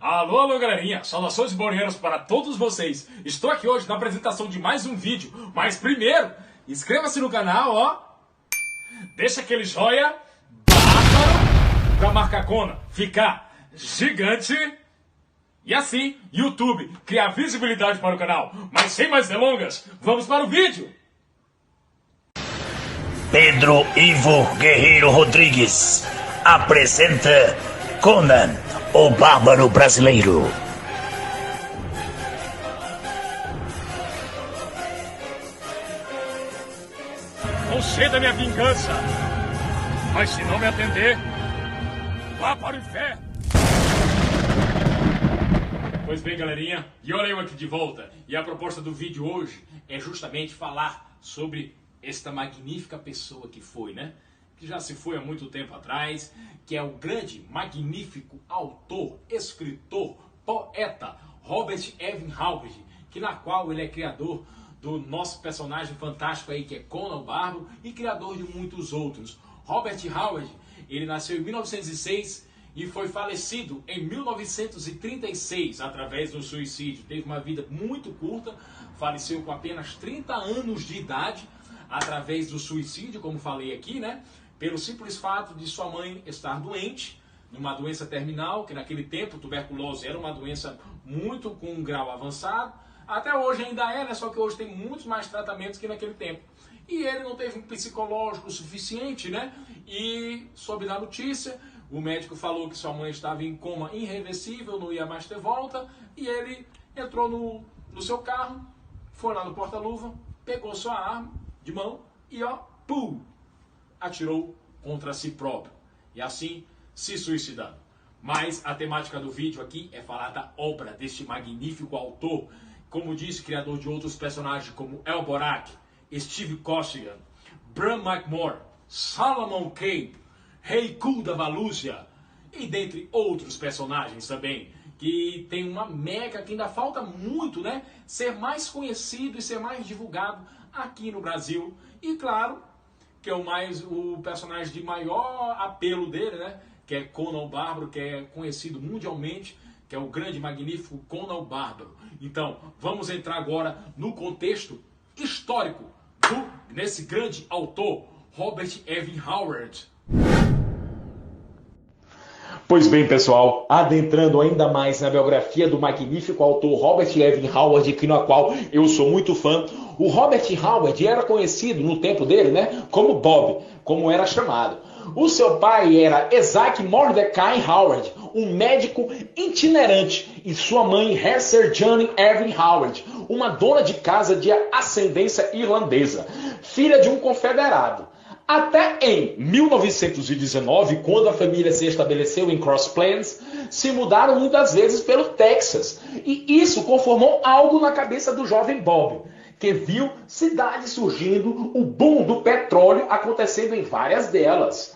Alô, alô, galerinha! Saudações borinheiras para todos vocês! Estou aqui hoje na apresentação de mais um vídeo, mas primeiro, inscreva-se no canal, ó! Deixa aquele joia bárbaro pra Marcacona ficar gigante e assim, YouTube, criar visibilidade para o canal. Mas sem mais delongas, vamos para o vídeo! Pedro Ivo Guerreiro Rodrigues apresenta Conan, o Bárbaro Brasileiro. Conceda minha vingança, mas se não me atender, vá para o inferno. Pois bem, galerinha, e olha eu aqui de volta. E a proposta do vídeo hoje é justamente falar sobre esta magnífica pessoa que foi, né? Que já se foi há muito tempo atrás, que é o grande, magnífico autor, escritor, poeta Robert Evan Howard, que na qual ele é criador do nosso personagem fantástico aí, que é Conan o Bárbaro, e criador de muitos outros. Robert Howard, ele nasceu em 1906 e foi falecido em 1936 através do suicídio. Teve uma vida muito curta, faleceu com apenas 30 anos de idade através do suicídio, como falei aqui, né? Pelo simples fato de sua mãe estar doente, numa doença terminal, que naquele tempo tuberculose era uma doença muito com um grau avançado. Até hoje ainda é, né? Só que hoje tem muitos mais tratamentos que naquele tempo. E ele não teve um psicológico suficiente, né? E soube da notícia, o médico falou que sua mãe estava em coma irreversível, não ia mais ter volta, e ele entrou no seu carro, foi lá no porta-luva, pegou sua arma de mão e ó, pum, atirou contra si próprio. E assim se suicidando. Mas a temática do vídeo aqui é falar da obra deste magnífico autor, como disse, criador de outros personagens como El Borak, Steve Costigan, Bram McMore, Solomon Kane, Heiku da Valúcia e dentre outros personagens também, que tem uma mega que ainda falta muito, né, ser mais conhecido e ser mais divulgado aqui no Brasil. E claro, que é o personagem de maior apelo dele, né, que é Conan o Bárbaro, que é conhecido mundialmente, que é o grande, magnífico Conan o Bárbaro. Então, vamos entrar agora no contexto histórico nesse grande autor, Robert Evan Howard. Pois bem, pessoal, adentrando ainda mais na biografia do magnífico autor Robert Evan Howard, que na qual eu sou muito fã, o Robert Howard era conhecido no tempo dele, né, como Bob, como era chamado. O seu pai era Isaac Mordecai Howard, um médico itinerante, e sua mãe Hester Jane Evan Howard, uma dona de casa de ascendência irlandesa, filha de um confederado. Até em 1919, quando a família se estabeleceu em Cross Plains, se mudaram muitas vezes pelo Texas. E isso conformou algo na cabeça do jovem Bob, que viu cidades surgindo, o boom do petróleo acontecendo em várias delas.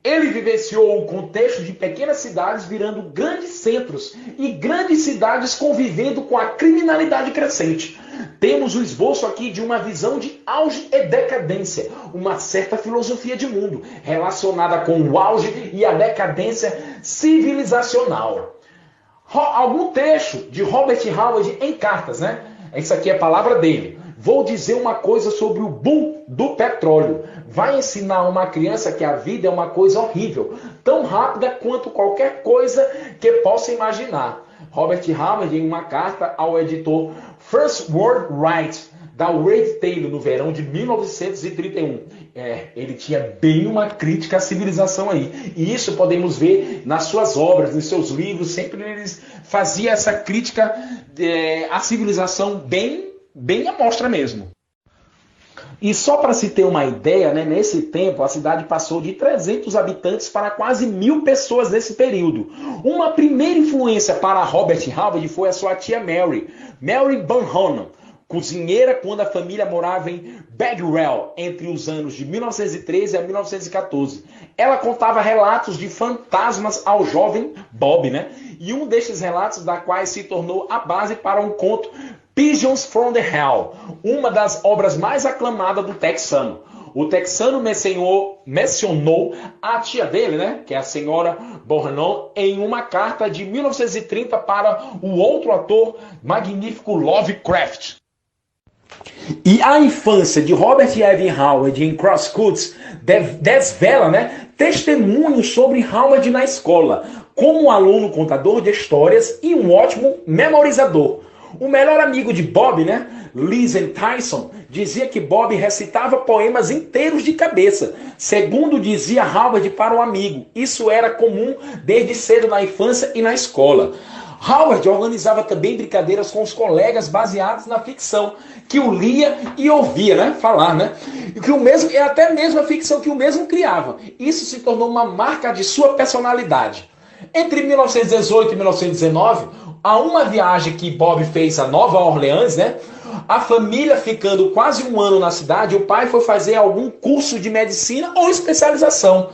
Ele vivenciou o contexto de pequenas cidades virando grandes centros e grandes cidades convivendo com a criminalidade crescente. Temos o esboço aqui de uma visão de auge e decadência, uma certa filosofia de mundo relacionada com o auge e a decadência civilizacional. Algum trecho de Robert Howard em cartas, né? Isso aqui é a palavra dele. Vou dizer uma coisa sobre o boom do petróleo. Vai ensinar uma criança que a vida é uma coisa horrível, tão rápida quanto qualquer coisa que possa imaginar. Robert Howard, em uma carta ao editor First World Right, da Wade Taylor, no verão de 1931. Ele tinha bem uma crítica à civilização aí. E isso podemos ver nas suas obras, nos seus livros. Sempre eles faziam essa crítica à civilização bem à mostra mesmo. E só para se ter uma ideia, né, nesse tempo a cidade passou de 300 habitantes para quase 1000 pessoas nesse período. Uma primeira influência para Robert Howard foi a sua tia Mary Bonham, cozinheira quando a família morava em Bagwell entre os anos de 1913 a 1914. Ela contava relatos de fantasmas ao jovem Bob, né? E um destes relatos da quais se tornou a base para um conto Pigeons from the Hell, uma das obras mais aclamadas do texano. O texano mencionou a tia dele, né, que é a senhora Bournon, em uma carta de 1930 para o outro ator magnífico Lovecraft. E a infância de Robert Evan Howard em Crosscuts desvela, né, testemunhos sobre Howard na escola, como um aluno contador de histórias e um ótimo memorizador. O melhor amigo de Bob, né, Lisen Tyson, dizia que Bob recitava poemas inteiros de cabeça. Segundo dizia Howard para um amigo, isso era comum desde cedo na infância e na escola. Howard organizava também brincadeiras com os colegas baseadas na ficção, que o lia e ouvia, né, falar, né? Que o mesmo, é até mesmo a ficção que o mesmo criava. Isso se tornou uma marca de sua personalidade. Entre 1918 e 1919, há uma viagem que Bob fez a Nova Orleans, né? A família ficando quase um ano na cidade, o pai foi fazer algum curso de medicina ou especialização.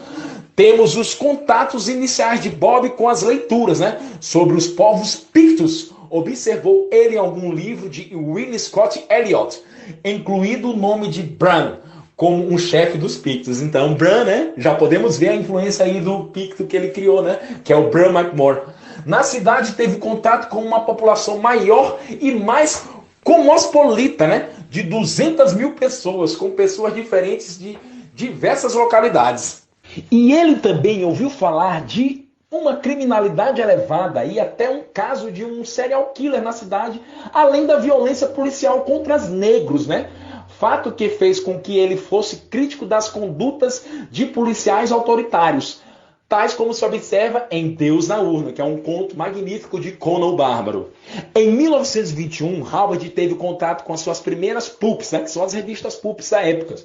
Temos os contatos iniciais de Bob com as leituras, né, sobre os povos pictos. Observou ele em algum livro de William Scott Elliot, incluído o nome de Bran, como um chefe dos pictos. Então, Bran, né, já podemos ver a influência aí do picto que ele criou, né, que é o Bran McMore. Na cidade teve contato com uma população maior e mais cosmopolita, né, de 200 mil pessoas, com pessoas diferentes de diversas localidades. E ele também ouviu falar de uma criminalidade elevada e até um caso de um serial killer na cidade, além da violência policial contra os negros, né? Fato que fez com que ele fosse crítico das condutas de policiais autoritários, tais como se observa em Deus na Urna, que é um conto magnífico de Conan o Bárbaro. Em 1921, Howard teve contato com as suas primeiras pulps, né, que são as revistas pulps da época,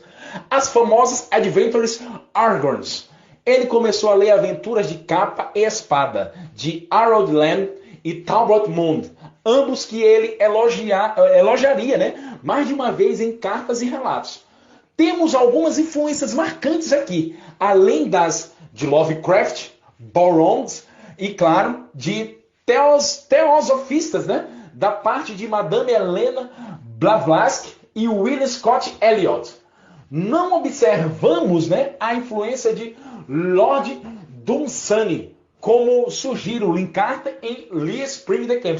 as famosas Adventures Argons. Ele começou a ler aventuras de capa e espada, de Harold Land e Talbot Mund, ambos que ele elogiaria, né, mais de uma vez em cartas e relatos. Temos algumas influências marcantes aqui, além das de Lovecraft, Burroughs e, claro, de teosofistas, né, da parte de Madame Helena Blavatsky e William Scott Elliot. Não observamos, né, a influência de Lord Dunsany, como sugiro Lincarter em Lee Spring the Camp,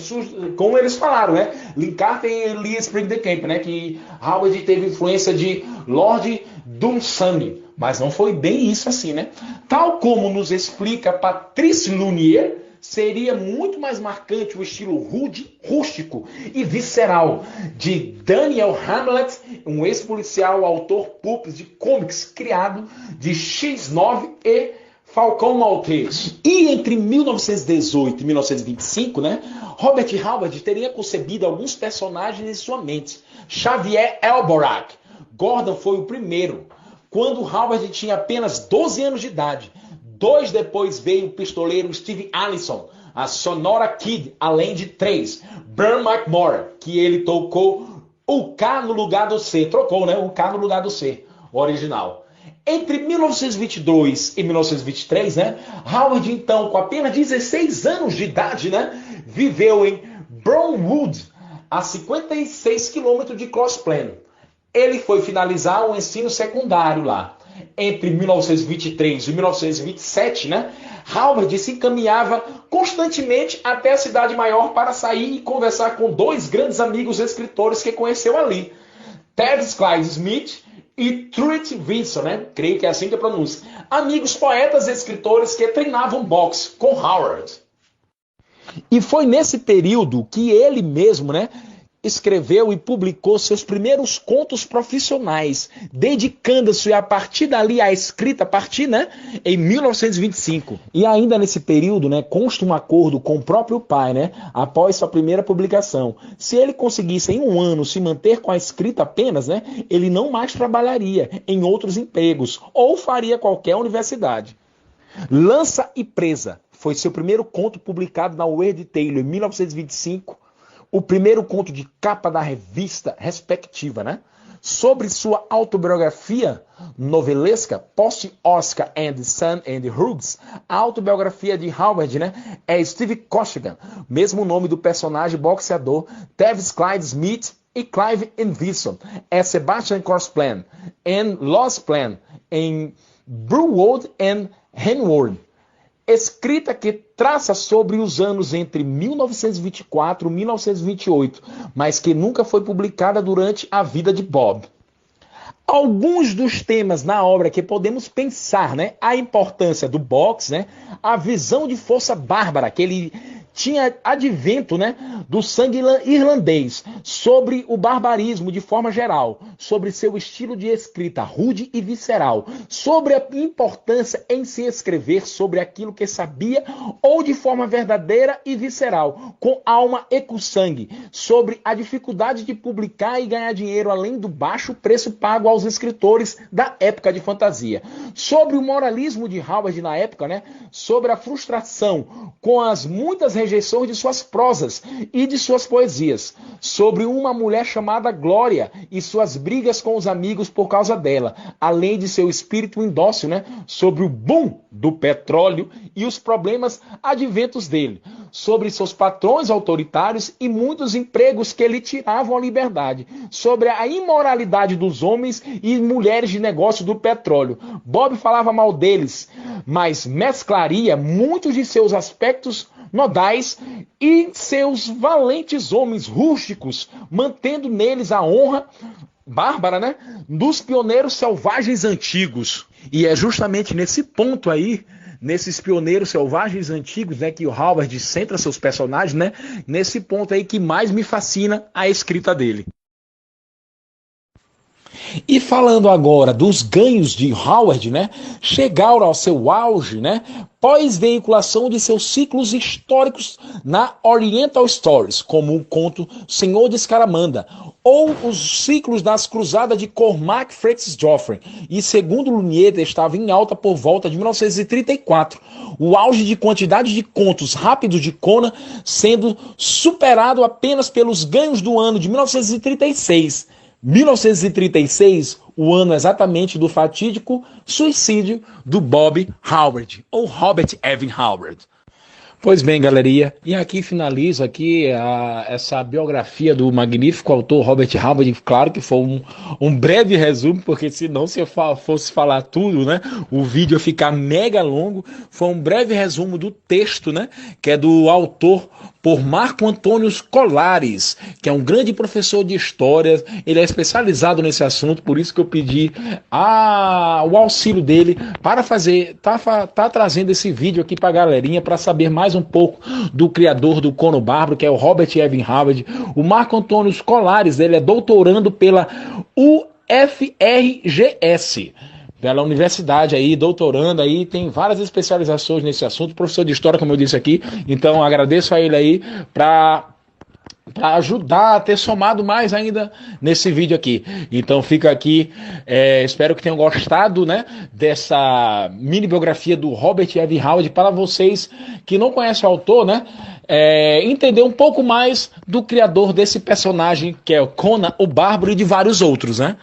como eles falaram, né? Lincarter em Lee Spring the Camp, né? Que Howard teve influência de Lord Dunsany, mas não foi bem isso assim, né? Tal como nos explica Patrice Lunier, seria muito mais marcante o estilo rude, rústico e visceral de Daniel Hamlet, um ex-policial, autor pulp de comics criado de X9 e Falcão Maltese. E entre 1918 e 1925, né, Robert Howard teria concebido alguns personagens em sua mente. Xavier Elborac. Gordon foi o primeiro, quando Howard tinha apenas 12 anos de idade. 2 depois veio o pistoleiro Steve Allison, a Sonora Kid, além de 3. Bran McMore, que ele tocou o K no lugar do C. Trocou, né? O K no lugar do C, o original. Entre 1922 e 1923, né, Howard, então, com apenas 16 anos de idade, né, viveu em Brownwood, a 56 quilômetros de Cross Plain. Ele foi finalizar o ensino secundário lá. Entre 1923 e 1927, né, Howard se encaminhava constantemente até a cidade maior para sair e conversar com 2 grandes amigos escritores que conheceu ali, Tavis Clyde Smith e Truett Vinson, né? Creio que é assim que é pronuncia. Amigos poetas e escritores que treinavam boxe com Howard. E foi nesse período que ele mesmo, né, escreveu e publicou seus primeiros contos profissionais, dedicando-se a partir dali à escrita, né, em 1925. E ainda nesse período, né, consta um acordo com o próprio pai, né, após sua primeira publicação. Se ele conseguisse em um ano se manter com a escrita apenas, né, ele não mais trabalharia em outros empregos ou faria qualquer universidade. Lança e Presa foi seu primeiro conto publicado na Weird Tale em 1925. O primeiro conto de capa da revista respectiva, né? Sobre sua autobiografia novelesca, Post-Oscar and Sun and Hughes, a autobiografia de Howard, né, é Steve Costigan, mesmo nome do personagem boxeador Tavis Clyde Smith e Clive Envisson, Sebastian Corsplan, and Lost Plan, em Brewwood and Henward. Escrita que traça sobre os anos entre 1924 e 1928, mas que nunca foi publicada durante a vida de Bob. Alguns dos temas na obra que podemos pensar, né? A importância do boxe, né? A visão de força bárbara que ele tinha advento, né, do sangue irlandês, sobre o barbarismo de forma geral, sobre seu estilo de escrita rude e visceral, sobre a importância em se escrever sobre aquilo que sabia ou de forma verdadeira e visceral, com alma e com sangue, sobre a dificuldade de publicar e ganhar dinheiro além do baixo preço pago aos escritores da época de fantasia, sobre o moralismo de Howard na época, né, sobre a frustração com as muitas rejeições de suas prosas e de suas poesias, sobre uma mulher chamada Glória e suas brigas com os amigos por causa dela, além de seu espírito indócil, né? Sobre o boom do petróleo e os problemas adventos dele, sobre seus patrões autoritários e muitos empregos que lhe tiravam a liberdade, sobre a imoralidade dos homens e mulheres de negócio do petróleo. Bob falava mal deles, mas mesclaria muitos de seus aspectos nodais e seus valentes homens rústicos, mantendo neles a honra bárbara, né, dos pioneiros selvagens antigos. E é justamente nesse ponto aí, nesses pioneiros selvagens antigos, né, que o Howard centra seus personagens, né, nesse ponto aí que mais me fascina a escrita dele. E falando agora dos ganhos de Howard, né, chegaram ao seu auge, né, pós-veiculação de seus ciclos históricos na Oriental Stories, como o conto Senhor de Escaramanda, ou os ciclos das Cruzadas de Cormac Fritz Joffrey, e segundo Luneta estava em alta por volta de 1934, o auge de quantidade de contos rápidos de Conan sendo superado apenas pelos ganhos do ano de 1936. 1936, o ano exatamente do fatídico suicídio do Bob Howard, ou Robert Evan Howard. Pois bem, galerinha, e aqui finalizo aqui essa biografia do magnífico autor Robert Howard. Claro que foi um breve resumo, porque senão se eu fosse falar tudo, né, o vídeo ia ficar mega longo. Foi um breve resumo do texto, né, que é do autor por Marco Antônio Colares, que é um grande professor de história. Ele é especializado nesse assunto, por isso que eu pedi o auxílio dele para tá trazendo esse vídeo aqui para a galerinha, para saber mais um pouco do criador do Conan o Bárbaro, que é o Robert Evan Howard. O Marco Antônio Colares, ele é doutorando pela UFRGS, pela universidade aí, doutorando aí, tem várias especializações nesse assunto, professor de história, como eu disse aqui. Então agradeço a ele aí para ajudar a ter somado mais ainda nesse vídeo aqui. Então fica aqui, espero que tenham gostado, né, dessa mini biografia do Robert Evan Howard, para vocês que não conhecem o autor, né, entender um pouco mais do criador desse personagem, que é o Conan o Bárbaro, e de vários outros, né.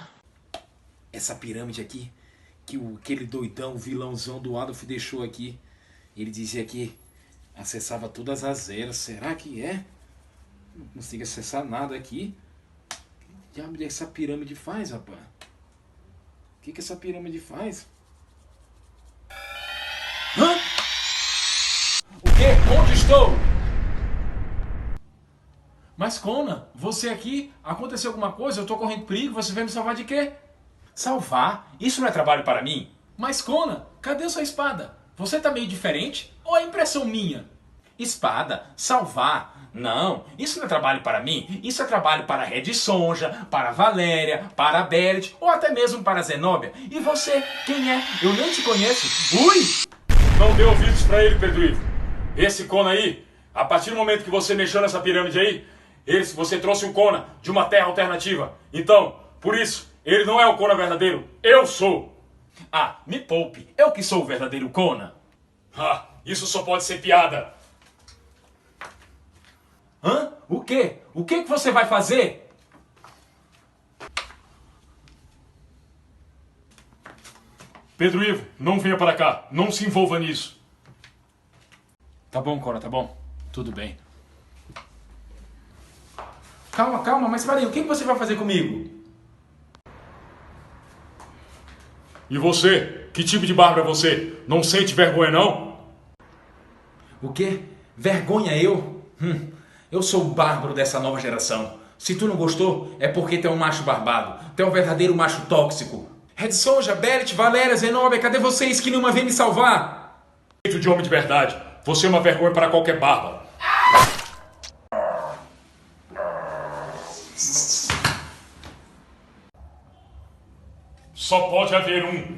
Essa pirâmide aqui, que aquele doidão, vilãozão do Adolf deixou aqui, ele dizia que acessava todas as eras. Será que é? Não consigo acessar nada aqui. O que diabo essa pirâmide faz, rapaz? O que essa pirâmide faz? Hã? O quê? Onde estou? Mas Conan, você aqui? Aconteceu alguma coisa? Eu tô correndo perigo, você veio me salvar de quê? Salvar? Isso não é trabalho para mim? Mas Conan, cadê sua espada? Você tá meio diferente? Ou é impressão minha? Espada? Salvar? Não, isso não é trabalho para mim. Isso é trabalho para Red Sonja, para Valéria, para Berit, ou até mesmo para Zenobia. E você, quem é? Eu nem te conheço. Ui! Não dê ouvidos para ele, Pedro Ivo. Esse Conan aí, a partir do momento que você mexeu nessa pirâmide aí, você trouxe o Conan de uma terra alternativa. Então, por isso, ele não é o Conan verdadeiro, eu sou. Ah, me poupe, eu que sou o verdadeiro Conan. Ah, isso só pode ser piada. Hã? O quê? O que você vai fazer? Pedro Ivo, não venha para cá, não se envolva nisso. Tá bom, Conan, tá bom. Tudo bem. Calma, mas peraí, o que você vai fazer comigo? E você? Que tipo de bárbaro é você? Não sente vergonha, não? O quê? Vergonha eu? Eu sou o bárbaro dessa nova geração. Se tu não gostou, é porque tu é um macho barbado. Tu é um verdadeiro macho tóxico. Red Sonja, Bellet, Valéria, Zenobia, cadê vocês que não vêm me salvar? Jeito de homem de verdade. Você é uma vergonha para qualquer bárbaro. Só pode haver um.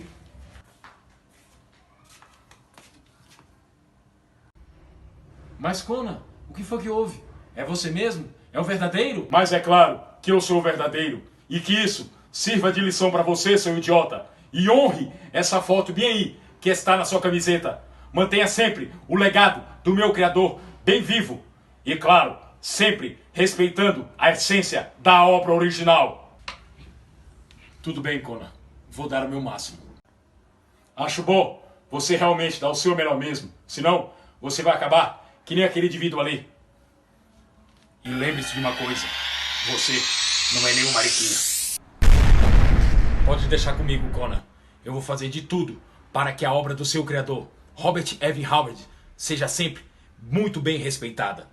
Mas Conan, o que foi que houve? É você mesmo? É o verdadeiro? Mas é claro que eu sou o verdadeiro. E que isso sirva de lição para você, seu idiota. E honre essa foto bem aí, que está na sua camiseta. Mantenha sempre o legado do meu criador bem vivo. E claro, sempre respeitando a essência da obra original. Tudo bem, Conan. Vou dar o meu máximo. Acho bom você realmente dar o seu melhor mesmo. Senão, você vai acabar que nem aquele indivíduo ali. E lembre-se de uma coisa. Você não é nenhum mariquinha. Pode deixar comigo, Conan. Eu vou fazer de tudo para que a obra do seu criador, Robert Evan Howard, seja sempre muito bem respeitada.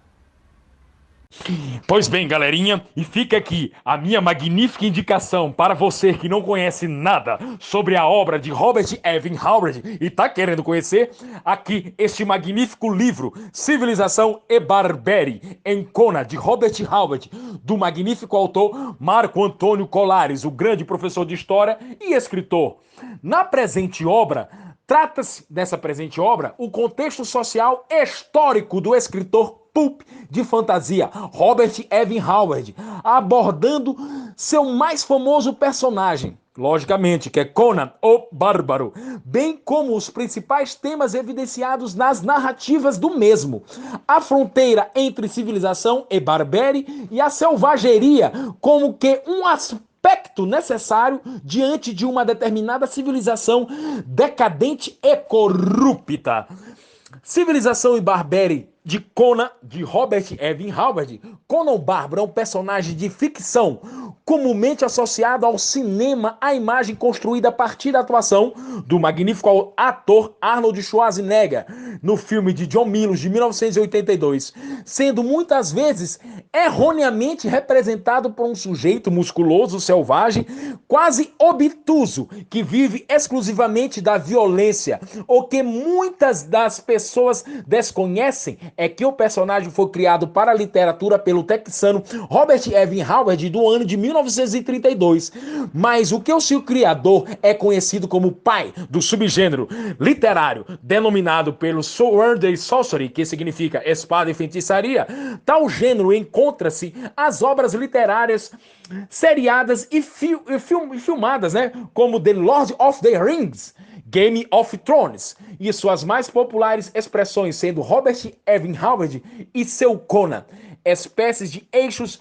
Pois bem, galerinha, e fica aqui a minha magnífica indicação para você que não conhece nada sobre a obra de Robert Evan Howard e tá querendo conhecer, aqui este magnífico livro, Civilização e Barbárie, em Conan, de Robert Howard, do magnífico autor Marco Antônio Colares, o grande professor de história e escritor. Na presente obra, trata-se dessa presente obra o contexto social histórico do escritor pulp de fantasia, Robert Evan Howard, abordando seu mais famoso personagem, logicamente, que é Conan, o Bárbaro, bem como os principais temas evidenciados nas narrativas do mesmo. A fronteira entre civilização e barbárie e a selvageria como que um aspecto necessário diante de uma determinada civilização decadente e corrupta. Civilização e Barbárie de Conan, de Robert Evan Howard. Conan o Bárbaro é um personagem de ficção, comumente associado ao cinema, a imagem construída a partir da atuação do magnífico ator Arnold Schwarzenegger no filme de John Milius de 1982, sendo muitas vezes erroneamente representado por um sujeito musculoso, selvagem, quase obtuso, que vive exclusivamente da violência. O que muitas das pessoas desconhecem é que o personagem foi criado para a literatura pelo texano Robert Evan Howard do ano de 1932, mas o que o seu criador é conhecido como pai do subgênero literário denominado pelo Sword and Sorcery, que significa espada e feitiçaria. Tal gênero encontra-se as obras literárias seriadas e filmadas, como The Lord of the Rings, Game of Thrones, e suas mais populares expressões sendo Robert Evan Howard e seu Conan, espécies de eixos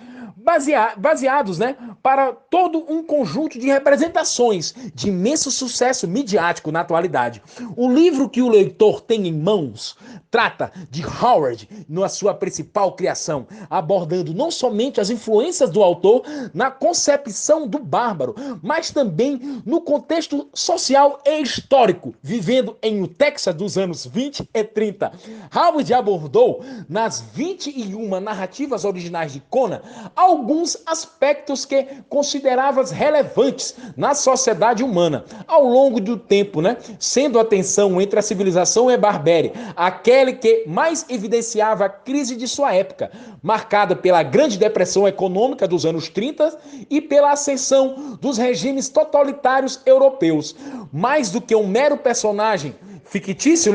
baseados para todo um conjunto de representações de imenso sucesso midiático na atualidade. O livro que o leitor tem em mãos trata de Howard na sua principal criação, abordando não somente as influências do autor na concepção do bárbaro, mas também no contexto social e histórico, vivendo em o Texas dos anos 20 e 30. Howard abordou nas 21 narrativas originais de Conan alguns aspectos que consideravas relevantes na sociedade humana ao longo do tempo, sendo a tensão entre a civilização e a barbárie aquele que mais evidenciava a crise de sua época, marcada pela Grande Depressão Econômica dos anos 30 e pela ascensão dos regimes totalitários europeus. Mais do que um mero personagem fictício,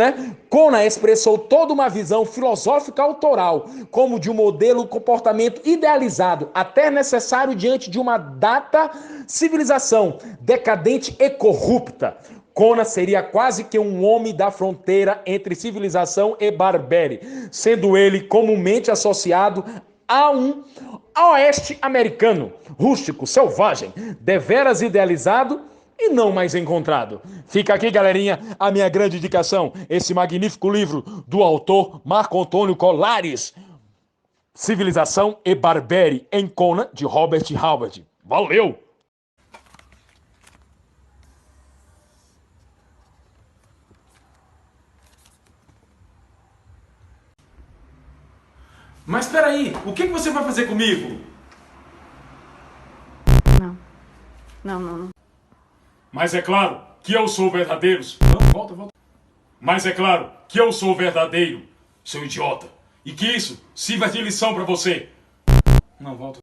Conan expressou toda uma visão filosófica autoral, como de um modelo de comportamento idealizado, até necessário diante de uma data civilização decadente e corrupta. Conan seria quase que um homem da fronteira entre civilização e barbárie, sendo ele comumente associado a um oeste americano, rústico, selvagem, deveras idealizado e não mais encontrado. Fica aqui, galerinha, a minha grande indicação, esse magnífico livro do autor Marco Antônio Colares, Civilização e Barbárie em Conan, de Robert Howard. Valeu! Mas peraí, o que você vai fazer comigo? Não. Mas é claro que eu sou o verdadeiro. Não, volta. Mas é claro que eu sou o verdadeiro, seu idiota. E que isso sirva de lição pra você. Não, volta.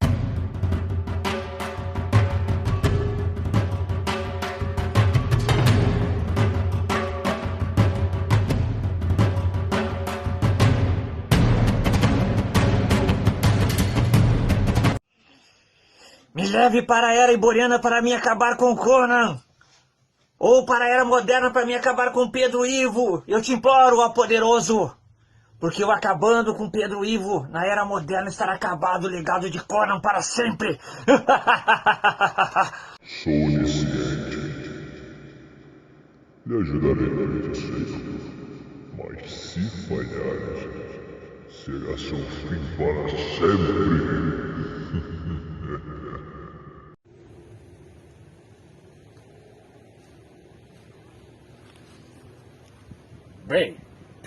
Me leve para a Era Iboriana para me acabar com Conan. Ou para a Era Moderna para me acabar com Pedro Ivo. Eu te imploro, ó poderoso. Porque eu acabando com Pedro Ivo, na Era Moderna estará acabado o legado de Conan para sempre. Sou onisciente. Lhe ajudarei no possível. Mas se falhares, será seu fim para sempre. Bem,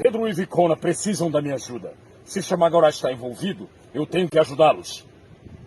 Pedro Ivo e Conan precisam da minha ajuda. Se Shamagorath está envolvido, eu tenho que ajudá-los.